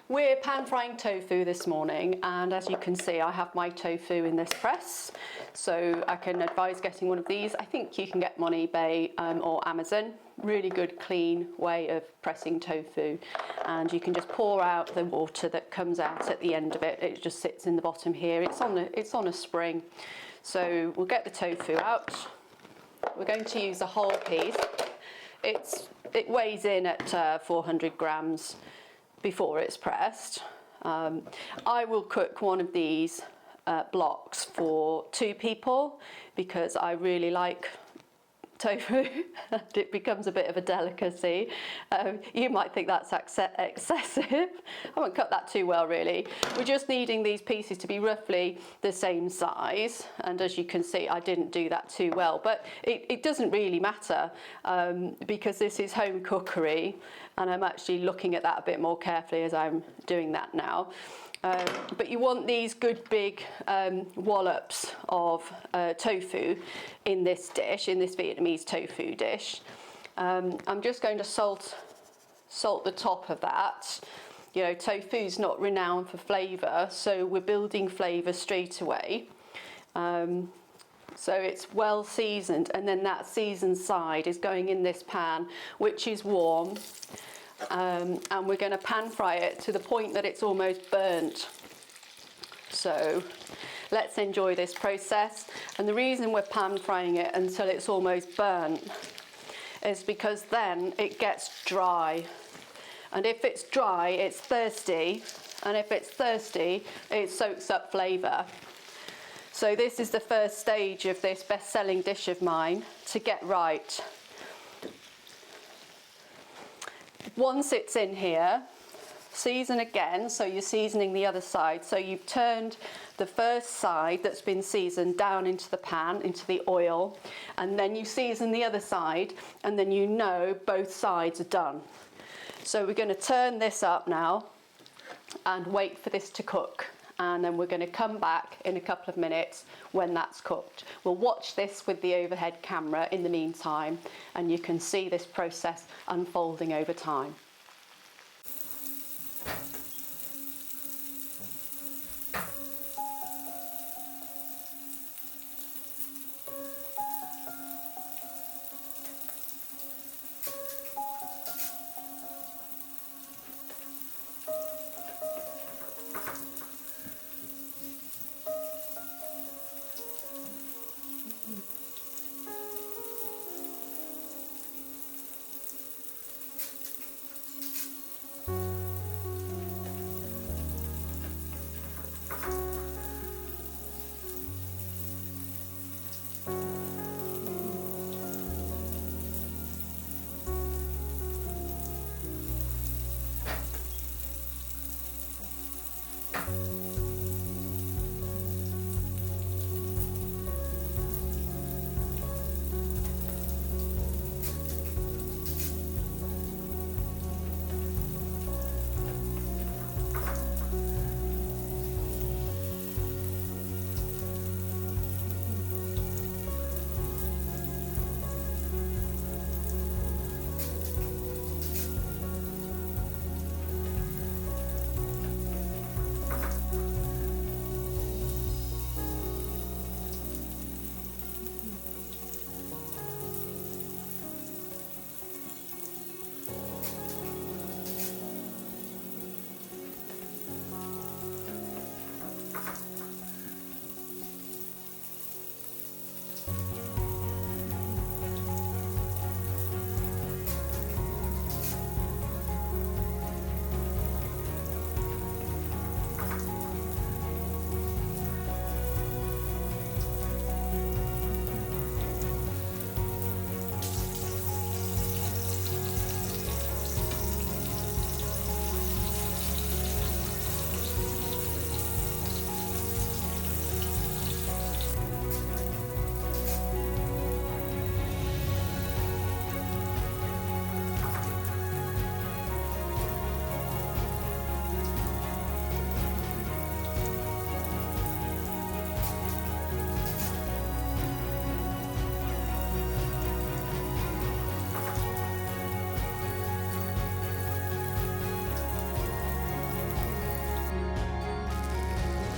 We're pan frying tofu this morning, and as you can see I have my tofu in this press, so I can advise getting one of these. I think you can get them on eBay or Amazon. Really good clean way of pressing tofu, and you can just pour out the water that comes out at the end of it. It just sits in the bottom here. It's on a spring. So we'll get the tofu out. We're going to use a whole piece. It weighs in at 400 grams before it's pressed. I will cook one of these blocks for 2 people because I really like tofu. It becomes a bit of a delicacy. You might think that's excessive. I haven't cut that too well really. We're just needing these pieces to be roughly the same size, and as you can see I didn't do that too well, but it doesn't really matter because this is home cookery, and I'm actually looking at that a bit more carefully as I'm doing that now. But you want these good big wallops of tofu in this dish, in this Vietnamese tofu dish. I'm just going to salt the top of that. You know, tofu's not renowned for flavour, so we're building flavour straight away. So it's well seasoned, and then that seasoned side is going in this pan, which is warm. And we're going to pan fry it to the point that it's almost burnt. So let's enjoy this process. And the reason we're pan frying it until it's almost burnt is because then it gets dry. And if it's dry, it's thirsty. And if it's thirsty, it soaks up flavour. So this is the first stage of this best-selling dish of mine to get right. Once it's in here, season again, so you're seasoning the other side. So you've turned the first side that's been seasoned down into the pan, into the oil, and then you season the other side, and then you know both sides are done. So we're going to turn this up now and wait for this to cook. And then we're going to come back in a couple of minutes when that's cooked. We'll watch this with the overhead camera in the meantime, and you can see this process unfolding over time.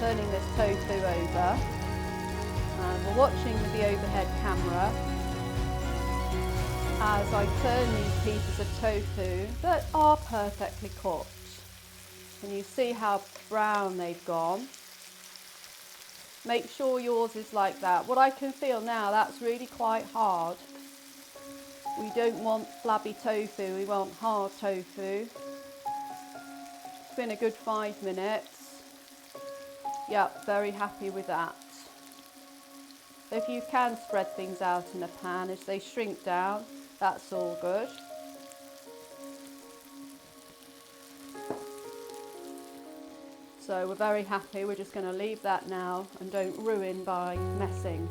turning this tofu over, and we're watching with the overhead camera as I turn these pieces of tofu that are perfectly cooked. Can you see how brown they've gone? Make sure yours is like that. What I can feel now, that's really quite hard. We don't want flabby tofu, we want hard tofu. It's been a good 5 minutes. Yep, very happy with that. If you can spread things out in a pan as they shrink down, that's all good. So we're very happy. We're just going to leave that now and don't ruin by messing.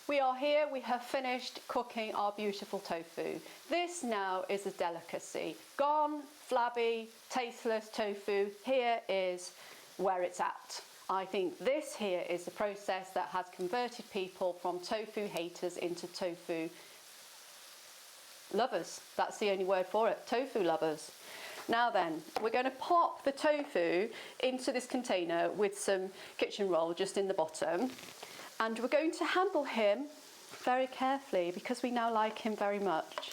We are here, we have finished cooking our beautiful tofu. This now is a delicacy. Gone, flabby, tasteless tofu, here is where it's at. I think this here is the process that has converted people from tofu haters into tofu lovers. That's the only word for it, tofu lovers. Now then, we're going to pop the tofu into this container with some kitchen roll just in the bottom. And we're going to handle him very carefully because we now like him very much.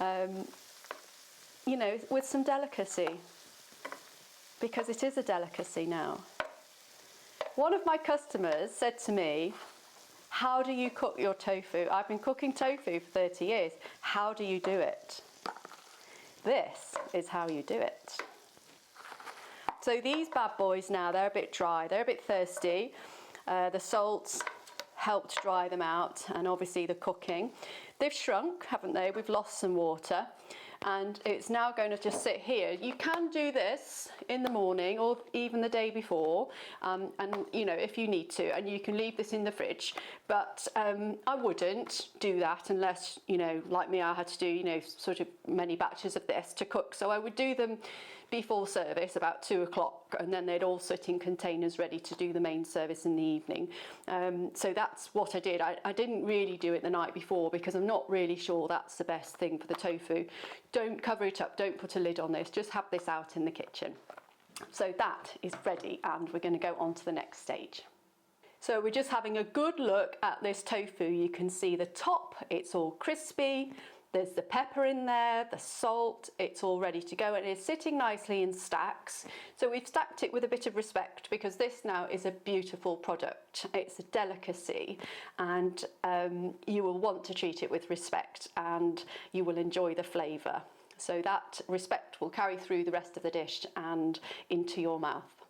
You know, with some delicacy, because it is a delicacy now. One of my customers said to me, How do you cook your tofu? I've been cooking tofu for 30 years. How do you do it? This is how you do it. So these bad boys now, they're a bit dry, they're a bit thirsty. The salts helped dry them out, and obviously the cooking. They've shrunk, haven't they? We've lost some water, and it's now going to just sit here. You can do this in the morning or even the day before, and you know, if you need to, and you can leave this in the fridge, but I wouldn't do that unless, you know, like me, I had to do, you know, sort of many batches of this to cook. So I would do them before service about 2 o'clock, and then they'd all sit in containers ready to do the main service in the evening. So that's what I did. I didn't really do it the night before because I'm not really sure that's the best thing for the tofu. Don't cover it up, don't put a lid on this, just have this out in the kitchen. So that is ready, and we're going to go on to the next stage. So we're just having a good look at this tofu. You can see the top, it's all crispy. There's the pepper in there, the salt, it's all ready to go, and it's sitting nicely in stacks. So we've stacked it with a bit of respect because this now is a beautiful product. It's a delicacy, and you will want to treat it with respect, and you will enjoy the flavour. So that respect will carry through the rest of the dish and into your mouth.